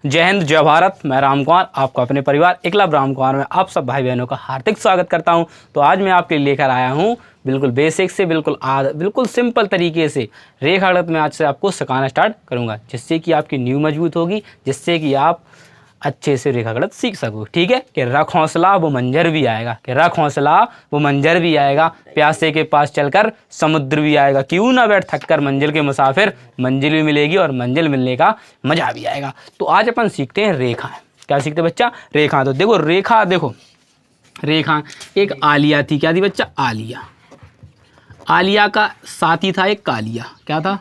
जय हिंद, जय भारत। मैं राम कुमार, आपका अपने परिवार एकलव्य राम कुमार में आप सब भाई बहनों का हार्दिक स्वागत करता हूं। तो आज मैं आपके लिए लेकर आया हूं बिल्कुल बेसिक से बिल्कुल सिंपल तरीके से रेखा गणित में आज से आपको सिखाना स्टार्ट करूंगा, जिससे कि आपकी नींव मजबूत होगी, जिससे कि आप अच्छे से रेखा गणित सीख सको। ठीक है कि रख हौसला वो मंजर भी आएगा, कि रख हौसला वो मंजर भी आएगा, प्यासे के पास चलकर समुद्र भी आएगा, क्यों ना बैठ थक कर मंजिल के मुसाफिर, मंजिल भी मिलेगी और मंजिल मिलने का मजा भी आएगा। तो आज अपन सीखते हैं रेखा। क्या सीखते बच्चा? रेखा। तो देखो रेखा, देखो रेखा एक आलिया थी। क्या थी बच्चा? आलिया। आलिया का साथी था एक कालिया। क्या था?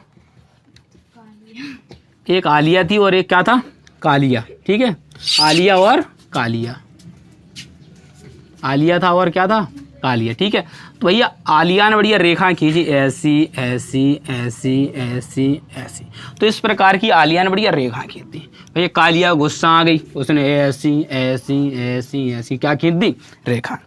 एक आलिया थी और एक क्या था? कालिया। ठीक है, आलिया और कालिया। आलिया था और क्या था? कालिया। ठीक है, तो भैया आलिया ने बढ़िया रेखा खींची, ऐसी ऐसी ऐसी ऐसी ऐसी। तो इस प्रकार की आलिया ने बढ़िया रेखा खींची। भैया कालिया गुस्सा आ गई, उसने ऐसी ऐसी ऐसी ऐसी क्या खींच दी? रेखा।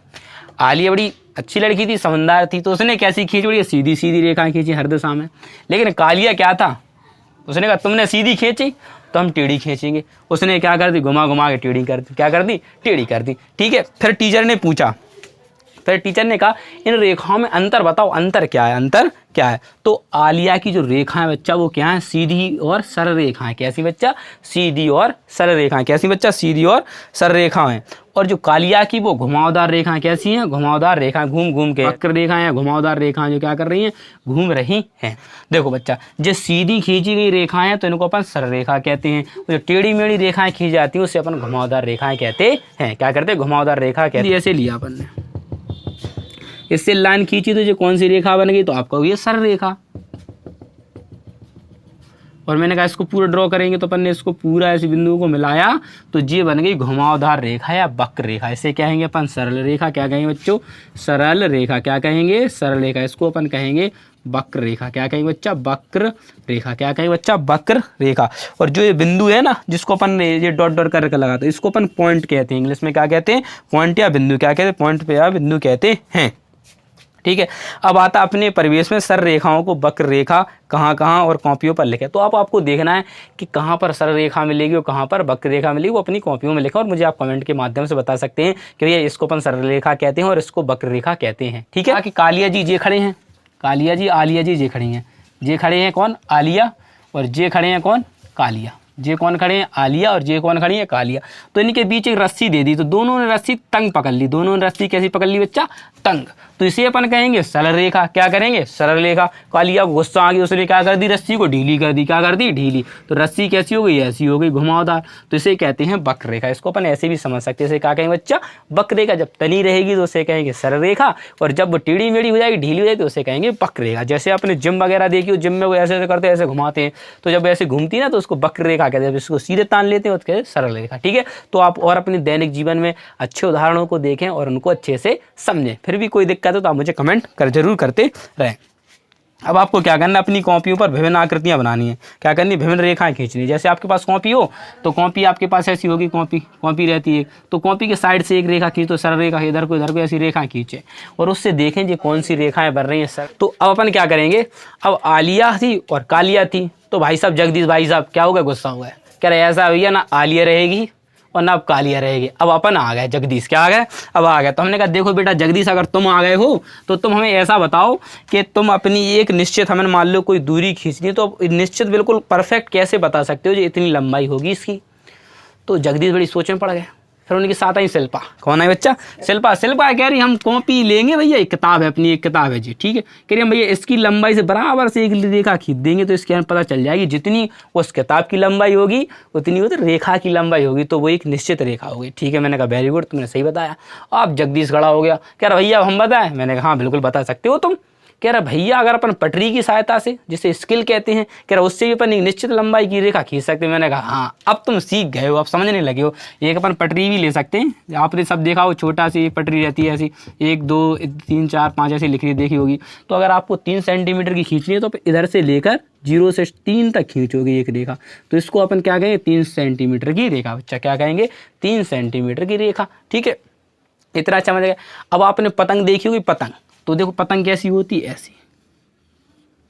आलिया बड़ी अच्छी लड़की थी, समझदार थी, तो उसने कैसी खींची? बढ़िया सीधी सीधी रेखा खींची हर दिशा में। लेकिन कालिया क्या था, उसने कहा तुमने सीधी खींची तो हम टेढ़ी खींचेंगे। उसने क्या कर दी? घुमा घुमा के टेढ़ी कर दी। क्या कर दी? टेढ़ी कर दी। ठीक है, फिर टीचर ने पूछा, फिर टीचर ने कहा इन रेखाओं में अंतर बताओ, अंतर क्या है, अंतर क्या है? तो आलिया की जो रेखा है बच्चा वो क्या है? सीधी और सरल रेखाएं। कैसी बच्चा? सीधी और सरल रेखाएं। कैसी बच्चा? सीधी और सरल रेखाएं। और जो कालिया की वो घुमावदार रेखाएं। कैसी हैं? घुमावदार रेखाएं, घूम घूम के। वक्र रेखाएं या घुमावदार रेखाएं जो क्या कर रही हैं? घूम रही हैं। देखो बच्चा, जो सीधी खींची गई रेखाएं हैं तो इनको अपन सरल रेखा कहते हैं। जो टेढ़ी मेढ़ी रेखाएं खींची जाती हैं उसे अपन घुमावदार रेखाएं कहते हैं। क्या करते हैं? घुमावदार रेखा कहते हैं। ऐसे लिया अपन ने, इससे लाइन खींची तो जो कौन सी रेखा बन गई? तो आपको ये सरल रेखा। और मैंने कहा इसको पूरा ड्रॉ करेंगे तो अपन ने इसको पूरा ऐसे बिंदुओं को मिलाया तो ये बन गई घुमावदार रेखा या वक्र रेखा। इसे कहेंगे अपन सरल रेखा। क्या कहेंगे बच्चों? सरल रेखा। क्या कहेंगे? सरल रेखा। इसको अपन कहेंगे वक्र रेखा। क्या कहेंगे बच्चा? वक्र रेखा। क्या कहेंगे बच्चा? वक्र रेखा। और जो ये बिंदु है ना, जिसको अपन ये डॉट डॉट करके लगाते हैं, इसको अपन पॉइंट कहते हैं। इंग्लिश में क्या कहते हैं? पॉइंट या बिंदु। क्या कहते हैं? पॉइंट पे या बिंदु कहते हैं। ठीक है, अब आता अपने परिवेश में सरल रेखाओं को वक्र रेखा कहाँ कहाँ और कॉपियों पर लिखे। तो आपको देखना है कि कहाँ पर सरल रेखा मिलेगी और कहाँ पर वक्र रेखा मिलेगी, वो अपनी कॉपियों में लिखें। और मुझे आप कमेंट के माध्यम से बता सकते हैं कि भैया इसको अपन सरल रेखा कहते हैं और इसको वक्र रेखा कहते हैं। ठीक है, कि कालिया जी जे खड़े हैं, कालिया जी आलिया जी जे खड़ी हैं। जे खड़े हैं कौन? आलिया। और जे खड़े हैं कौन? कालिया। जे कौन खड़े हैं? आलिया। और जे कौन खड़ी है? कालिया। तो इनके बीच एक रस्सी दे दी, तो दोनों ने रस्सी तंग पकड़ ली। दोनों ने रस्सी कैसी पकड़ ली बच्चा? तंग। तो इसे अपन कहेंगे सरल रेखा। क्या करेंगे? सरल रेखा। कालिया को गुस्सा आ गया, उसने क्या कर दी? रस्सी को ढीली कर दी। क्या कर दी? ढीली। तो रस्सी कैसी हो गई? ऐसी हो गई, घुमावदार। तो इसे कहते हैं वक्र रेखा। इसको अपन ऐसे भी समझ सकते हैं। इसे क्या कहेंगे बच्चा? वक्र रेखा। जब तनी रहेगी तो उसे कहेंगे सरल रेखा, और जब वो टेढ़ी मेढ़ी हो जाएगी, ढीली हो जाएगी, तो उसे कहेंगे वक्र रेखा। जैसे आपने जिम वगैरह देखी हो, जिम में वो ऐसे करते हैं, ऐसे घुमाते हैं, तो जब ऐसे घूमती है ना तो उसको वक्र रेखा कहते हैं। इसको सीधे तान लेते हैं तो सरल रेखा। ठीक है, तो आप और अपने दैनिक जीवन में अच्छे उदाहरणों को देखें और उनको अच्छे से समझें। फिर भी कोई दिक्कत हो तो आप मुझे कमेंट जरूर करते रहें। अब आपको क्या करना है? अपनी कॉपियों पर विभिन्न आकृतियां बनानी है। क्या करनी? विभिन्न रेखाएं खींचनी है। जैसे आपके पास कॉपी हो तो कॉपी आपके पास ऐसी होगी, कॉपी रहती है, तो कॉपी के साइड से एक रेखा खींच, तो सरल रेखा इधर को ऐसी रेखा खींचे और उससे देखें जी कौन सी रेखाएं बन रही हैं सर। तो अब अपन क्या करेंगे? अब आलिया थी और कालिया थी, तो भाई साहब जगदीश भाई साहब क्या हो गए? गुस्सा हुआ है। कह रहे ऐसा भैया ना आलिया रहेगी और ना अब कालिया रहेगी। अब अपन आ गए, जगदीश क्या आ गए? अब आ गए। तो हमने कहा देखो बेटा जगदीश, अगर तुम आ गए हो तो तुम हमें ऐसा बताओ कि तुम अपनी एक निश्चित, हमें मान लो कोई दूरी खींचनी है, तो निश्चित बिल्कुल परफेक्ट कैसे बता सकते हो जो इतनी लंबाई होगी इसकी? तो जगदीश बड़ी सोच में पड़ गए। फिर उनके साथ आई शिल्पा। कौन है बच्चा? शिल्पा। शिल्पा कह रही हम कॉपी लेंगे भैया, एक किताब है, अपनी एक किताब है जी। ठीक है, कह रही हम भैया इसकी लंबाई से बराबर से एक रेखा खींच देंगे तो इसके पता चल जाएगी जितनी उस किताब की लंबाई होगी उतनी उधर रेखा की लंबाई होगी, तो वो एक निश्चित रेखा होगी। ठीक है, मैंने कहा वेरी गुड, तुमने सही बताया। अब जगदीश खड़ा हो गया, कह रहा भैया हम बताएं? मैंने कहा हाँ बिल्कुल बता सकते हो तुम। कह रहा भैया अगर अपन पटरी की सहायता से, जिसे स्किल कहते हैं, कह रहा उससे भी अपन एक निश्चित लंबाई की रेखा खींच सकते हैं। मैंने कहा हाँ अब तुम सीख गए हो, अब समझने लगे हो। एक अपन पटरी भी ले सकते हैं, आपने सब देखा हो, छोटा सी पटरी रहती है ऐसी, 1 2 3 4 5 ऐसी लिखी देखी होगी। तो अगर आपको 3 सेंटीमीटर की खींचनी है तो इधर से लेकर 0 से 3 तक खींचोगे एक रेखा, तो इसको अपन क्या कहेंगे? 3 सेंटीमीटर की रेखा। बच्चा क्या कहेंगे? 3 सेंटीमीटर की रेखा। ठीक है, इतना अच्छा समझ गए। अब आपने पतंग देखी होगी, पतंग। तो देखो पतंग कैसी होती है?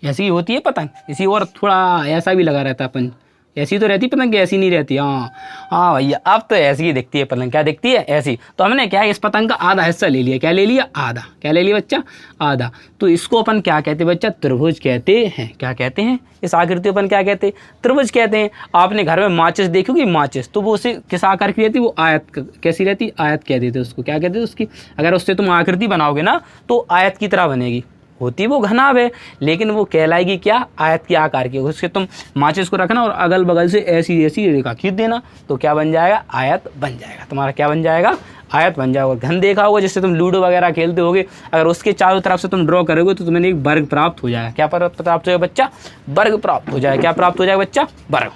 ऐसी होती है पतंग। इसी और थोड़ा ऐसा भी लगा रहता है अपन ऐसी तो रहती पतंग, ऐसी नहीं रहती। हाँ हाँ भैया, अब तो ऐसी ही दिखती है पतंग। क्या दिखती है? ऐसी। तो हमने क्या है, इस पतंग का आधा हिस्सा ले लिया। क्या ले लिया? आधा। क्या ले लिया बच्चा? आधा। तो इसको अपन क्या कहते हैं बच्चा? त्रिभुज कहते हैं। क्या कहते हैं? इस आकृति अपन क्या कहते हैं? त्रिभुज कहते हैं। आपने घर में माचिस देखी होगी, माचिस, तो वो उसे किस आकार की रहती? वो आयत। कैसी रहती? आयत कह देते उसको। क्या कहते हैं उसकी? अगर उससे तुम आकृति बनाओगे ना तो आयत की तरह बनेगी। होती वो घनाभ है, लेकिन वो कहलाएगी क्या? आयत के आकार की। उसके तुम माचिस को रखना और अगल बगल से ऐसी ऐसी रेखा खींच देना, तो क्या बन जाएगा? आयत बन जाएगा। तुम्हारा क्या बन जाएगा? आयत बन जाएगा। घन देखा होगा जिससे तुम लूडो वगैरह खेलते होगे, अगर उसके चारों तरफ से तुम ड्रॉ करोगे तो तुम्हें एक वर्ग प्राप्त हो जाएगा। क्या प्राप्त हो जाएगा बच्चा? वर्ग प्राप्त हो जाएगा। क्या प्राप्त हो जाएगा बच्चा? वर्ग।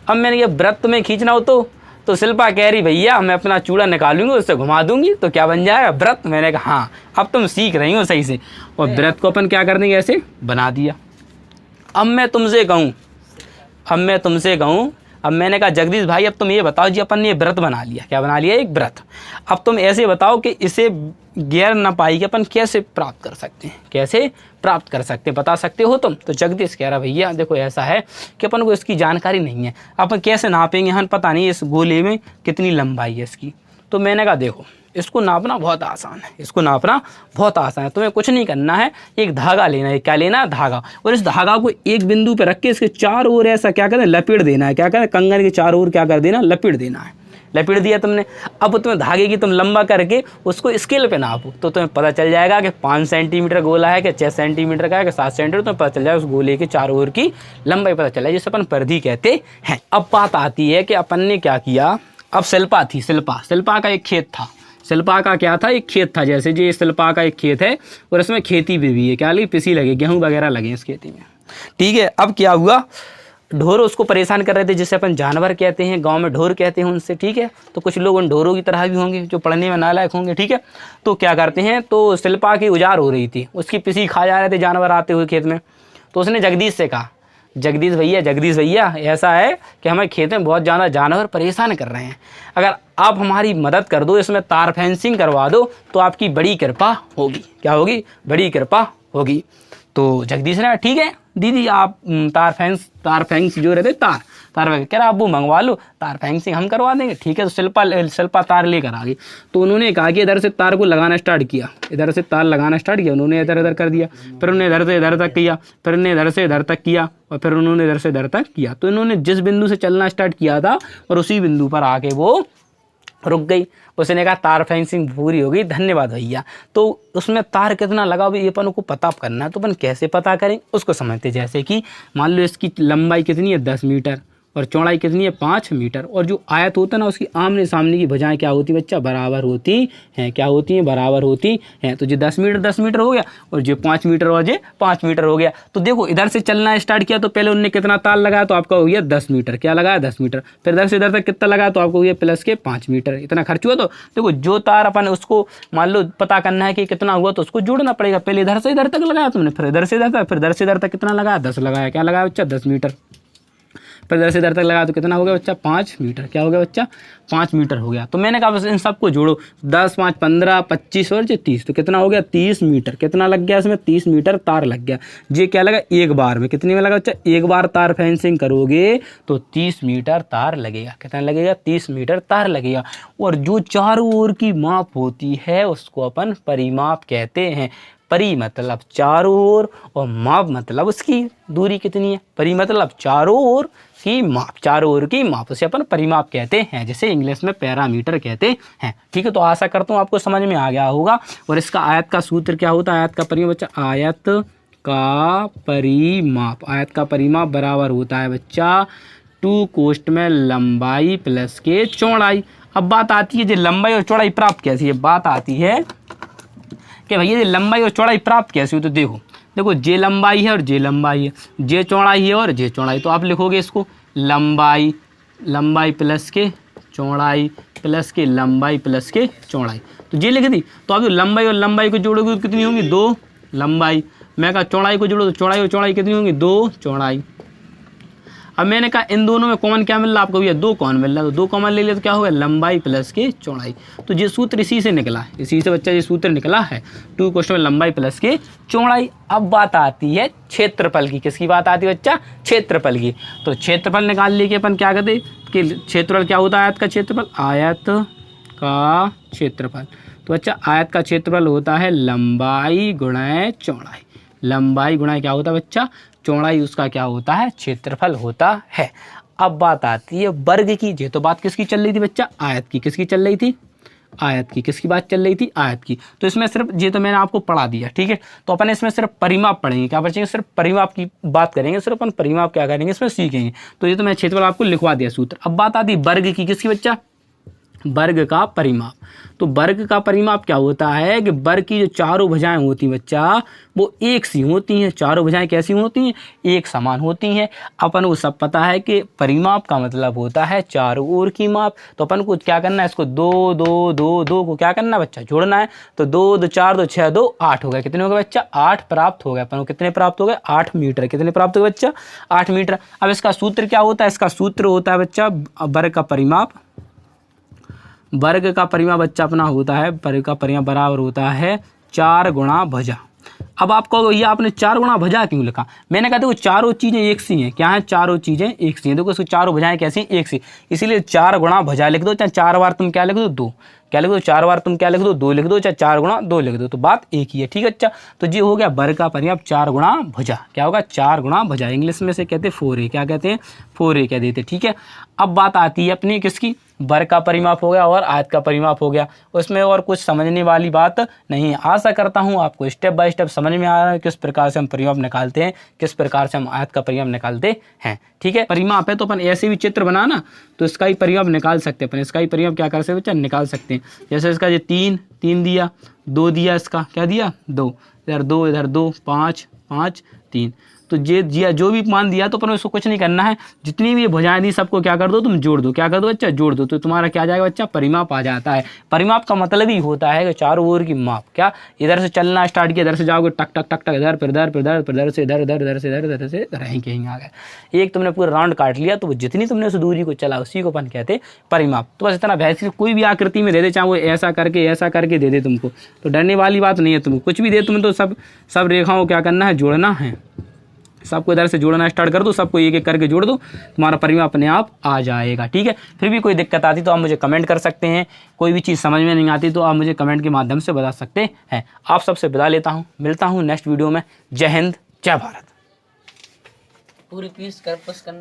अब मैंने ये वृत्त में खींचना हो तो शिल्पा कह रही भैया मैं अपना चूड़ा निकालूंगी, उससे घुमा दूंगी तो क्या बन जाएगा? वृत्त। मैंने कहा हाँ, अब तुम सीख रही हो सही से। और वृत्त को अपन क्या कर देंगे? ऐसे बना दिया। अब मैं तुमसे कहूँ, अब मैंने कहा जगदीश भाई अब तुम ये बताओ जी, अपन ने व्रत बना लिया। क्या बना लिया? एक व्रत। अब तुम ऐसे बताओ कि इसे गैर न पाई कि अपन कैसे प्राप्त कर सकते हैं? कैसे प्राप्त कर सकते हैं, बता सकते हो तुम? तो जगदीश कह रहा भैया देखो ऐसा है कि अपन को इसकी जानकारी नहीं है, अपन कैसे नापेंगे? हमें पता नहीं इस गोले में कितनी लंबाई है इसकी। तो मैंने कहा देखो इसको नापना बहुत आसान है, इसको नापना बहुत आसान है। तुम्हें कुछ नहीं करना है, एक धागा लेना है। क्या लेना है? धागा। और इस धागा को एक बिंदु पे रख के इसके चारों ओर ऐसा क्या करना है? लपेट देना है। क्या करना है? कंगन के चारों ओर क्या कर देना? लपेट देना है। लपेट दिया तुमने। अब तुम्हें धागे की तुम लंबा करके उसको स्केल पे नापो तो तुम्हें पता चल जाएगा कि 5 सेंटीमीटर गोला है कि 6 सेंटीमीटर का है कि 7 सेंटीमीटर। तुम्हें पता चल जाएगा उस गोले के चारों ओर की लंबाई पता चल जाएगी, जिसे अपन परिधि कहते हैं। अब बात आती है कि अपन ने क्या किया। अब शिल्पा थी, शिल्पा का एक खेत था। शिल्पा का क्या था? एक खेत था। जैसे ये शिल्पा का एक खेत है और इसमें खेती भी है। क्या लगी? पिसी लगे, गेहूं वगैरह लगे इस खेती में। ठीक है। अब क्या हुआ, ढोर उसको परेशान कर रहे थे, जिसे अपन जानवर कहते हैं, गांव में ढोर कहते हैं उनसे। ठीक है। तो कुछ लोग उन ढोरों की तरह भी होंगे जो पढ़ने में नालायक होंगे। ठीक है। तो क्या करते हैं, तो शिल्पा की उजाड़ हो रही थी, उसकी पिसी खा जा रहे थे जानवर आते हुए खेत में। तो उसने जगदीश से कहा, जगदीश भैया ऐसा है कि हमें खेत में बहुत ज़्यादा जानवर परेशान कर रहे हैं, अगर आप हमारी मदद कर दो, इसमें तार फेंसिंग करवा दो तो आपकी बड़ी कृपा होगी। क्या होगी? बड़ी कृपा होगी। तो जगदीश ने ठीक है दीदी, आप तार फेंस जो रहते तार कह रहा आप वो मंगवा लो, तार फेंसिंग हम करवा देंगे। ठीक है। तो शिल्पा तार लेकर आ गई। तो उन्होंने कहा कि इधर से तार को लगाना स्टार्ट किया, इधर से तार लगाना स्टार्ट किया। उन्होंने इधर इधर कर दिया, फिर उन्होंने इधर से इधर तक किया, फिर उन्होंने इधर से इधर तक किया, और फिर उन्होंने इधर से इधर तक किया। तो इन्होंने जिस बिंदु से चलना स्टार्ट किया था और उसी बिंदु पर आके वो रुक गई। उसने कहा तार फेंसिंग पूरी हो गई, धन्यवाद भैया। तो उसमें तार कितना लगा ये अपन को पता करना है। तो अपन कैसे पता करें उसको समझते। जैसे कि मान लो इसकी लंबाई कितनी है? 10 मीटर, और चौड़ाई कितनी है? 5 मीटर। और जो आयत होता है ना, उसकी आमने सामने की भुजाएं क्या होती बच्चा? बराबर होती हैं। क्या होती हैं? बराबर होती हैं। तो जो 10 मीटर हो गया, और जो 5 मीटर और जो 5 मीटर हो गया। तो देखो इधर से चलना स्टार्ट किया तो पहले उनने कितना तार लगाया? तो आपका हो गया 10 मीटर। क्या लगाया? 10 मीटर। फिर इधर से इधर तक कितना लगाया? तो आपको हो गया प्लस के 5 मीटर। इतना खर्च हुआ। तो देखो जो तार अपन उसको मान लो पता करना है कि कितना हुआ, तो उसको जोड़ना पड़ेगा। पहले इधर से इधर तक लगाया तुमने, फिर इधर से इधर तक, फिर इधर से इधर तक कितना लगाया? 10 लगाया। क्या लगाया बच्चा? 10 मीटर। फिर इधर से इधर तक लगा तो कितना हो गया बच्चा? 5 मीटर। क्या हो गया बच्चा? 5 मीटर हो गया। तो मैंने कहा बस इन सबको जोड़ो, 10, 5, 15, 25 और 30, तो कितना हो गया? 30 मीटर। कितना लग गया इसमें? 30 मीटर तार लग गया। ये क्या लगा? एक बार में। कितने में लगा बच्चा? एक बार तार फेंसिंग करोगे तो 30 मीटर तार लगेगा। कितना लगेगा? 30 मीटर तार लगेगा। और जो चारों ओर की माप होती है उसको अपन परिमाप कहते हैं। परी मतलब चारों ओर, और माप मतलब उसकी दूरी कितनी है। परी मतलब चारों ओर की माप, चारों ओर की माप, उसे अपन परिमाप कहते हैं, जिसे इंग्लिश में पैरामीटर कहते हैं। ठीक है। तो आशा करता हूँ आपको समझ में आ गया होगा। और इसका आयत का सूत्र क्या होता है? आयत का परिमाप बच्चा, आयत का परिमाप बराबर होता है बच्चा 2 कोष्ठ में लंबाई प्लस के चौड़ाई। अब बात आती है जो लंबाई और चौड़ाई प्राप्त कैसी है। बात आती है कि भैया ये लंबाई और चौड़ाई प्राप्त कैसे हो। तो देखो जे लंबाई है और जे लंबाई है, जे चौड़ाई है और जे चौड़ाई। तो आप लिखोगे इसको लंबाई प्लस के चौड़ाई प्लस के लंबाई प्लस के चौड़ाई। तो जे लिख दी। तो आप जो लंबाई और लंबाई को जोड़ोगे तो कितनी होंगी? 2 लंबाई। मैं कहा चौड़ाई को जोड़ो तो चौड़ाई और चौड़ाई कितनी होंगी? 2 चौड़ाई। अब मैंने कहा इन दोनों में कॉमन क्या मिल रहा है आपको भैया, 2 कॉमन मिल रहा है, तो 2 कॉमन ले लिया तो क्या होगा, लंबाई प्लस के चौड़ाई। तो ये सूत्र इसी से निकला है, इसी से बच्चा ये सूत्र निकला है, 2 क्वेश्चन में लंबाई प्लस के चौड़ाई। अब बात आती है क्षेत्रफल की, किसकी बात आती है बच्चा, क्षेत्रफल की। तो क्षेत्रफल निकाल लिए कि अपन क्या कहते कि क्षेत्रफल क्या होता है, आयत का क्षेत्रफल, आयत का क्षेत्रफल। तो बच्चा आयत का क्षेत्रफल होता है लंबाई गुणा चौड़ाई, लंबाई गुणा क्या होता है बच्चा, चौड़ाई, उसका क्या होता है, क्षेत्रफल होता है। अब बात आती है वर्ग की। ये तो बात किसकी चल रही थी बच्चा, आयत की। किसकी चल रही थी, आयत की। किसकी बात चल रही थी, आयत की। तो इसमें सिर्फ ये तो मैंने आपको पढ़ा दिया, ठीक है। तो अपन इसमें सिर्फ परिमाप पढ़ेंगे, क्या पढ़ेंगे, सिर्फ परिमाप की बात करेंगे, सिर्फ अपन परिमाप क्या करेंगे इसमें सीखेंगे। तो ये तो मैं क्षेत्रफल आपको लिखवा दिया सूत्र। अब बात आती है वर्ग की। किसकी बच्चा, वर्ग का परिमाप। तो वर्ग का परिमाप क्या होता है कि वर्ग की जो चारों भुजाएं होती हैं बच्चा, वो एक सी होती हैं। चारों भुजाएं कैसी होती हैं, एक समान होती हैं। अपन को सब पता है कि परिमाप का मतलब होता है चारों ओर की माप। तो अपन को क्या करना है, इसको 2 2 2 2 को क्या करना है बच्चा, जोड़ना है। तो 2 2 4 2 6 2 8 हो गया। कितने हो गए बच्चा, 8 प्राप्त हो गए। अपन को कितने प्राप्त हो गए, 8 मीटर। कितने प्राप्त हो गए बच्चा, 8 मीटर। अब इसका सूत्र क्या होता है, इसका सूत्र होता है बच्चा वर्ग का परिमाप। वर्ग का परिमाप बच्चा अपना होता है, वर्ग का परिमाप बराबर होता है 4 गुणा भुजा। अब आप कहोगे ये आपने 4 गुणा भुजा क्यों लिखा, मैंने कहा देखो चारों चीज़ें एक सी हैं। क्या है, चारों चीज़ें एक सी हैं। देखो इसको चारों भुजाएं कैसी हैं, एक सी, इसीलिए 4 गुणा भुजा लिख दो। चाहे 4 बार तुम क्या लिख दो, 2 क्या लिख दो, 4 बार तुम क्या लिख दो, 2 लिख दो, चाहे 4 गुणा 2 लिख दो, तो बात एक ही है, ठीक है। अच्छा, तो ये हो गया वर्ग का परिमाप 4 गुणा भुजा। क्या होगा, 4 गुणा भुजा। इंग्लिश में से कहते हैं 4a, क्या कहते हैं, 4a कह देते, ठीक है। अब बात आती है अपनी किसकी, वर्ग का परिमाप हो गया और आयत का परिमाप हो गया। उसमें और कुछ समझने वाली बात नहीं है। आशा करता हूँ आपको स्टेप बाय स्टेप समझ में आ रहा है किस प्रकार से हम परिमाप निकालते हैं, किस प्रकार से हम आयत का परिमाप निकालते हैं, ठीक है। परिमाप है तो अपन ऐसे भी चित्र बनाना तो इसका ही परिमाप निकाल सकते हैं अपन। इसका ही परिमाप क्या कर सकते हैं बच्चा, निकाल सकते हैं। जैसे इसका ये 3 दिया, 2 दिया, इसका क्या दिया, 2, इधर 2 इधर 2, 5 5 3। तो ये दिया, जो भी मान दिया तो अपन उसको कुछ नहीं करना है, जितनी भी भुजाएं दी सबको क्या कर दो, तुम जोड़ दो। क्या कर दो बच्चा, जोड़ दो, तो तुम्हारा क्या आ जाएगा बच्चा, परिमाप आ जाता है। परिमाप का मतलब ही होता है कि चारों ओर की माप। क्या, इधर से चलना स्टार्ट किया, इधर से जाओगे टक टक टक टक, इधर फिर इधर, फिर इधर, फिर इधर से इधर, इधर इधर से इधर, इधर से इधर, कहीं आ गए। एक तुमने पूरा राउंड काट लिया, तो जितनी तुमने उस दूरी को चला उसी को अपन कहते परिमाप। तो बस इतना, वैसे कोई भी आकृति में दे दे, चाहे वो ऐसा करके दे दे तुमको, तो डरने वाली बात नहीं है। तुमको कुछ भी दे, तुम्हें तो सब रेखाओं को क्या करना है, जोड़ना है। सबको इधर से जोड़ना स्टार्ट कर दो, सबको एक एक करके जोड़ दो, तुम्हारा परिमाप अपने आप आ जाएगा, ठीक है। फिर भी कोई दिक्कत आती तो आप मुझे कमेंट कर सकते हैं, कोई भी चीज़ समझ में नहीं आती तो आप मुझे कमेंट के माध्यम से बता सकते हैं। आप सबसे विदा लेता हूँ, मिलता हूँ नेक्स्ट वीडियो में। जय हिंद, जय भारत। पूरी पीस कर करने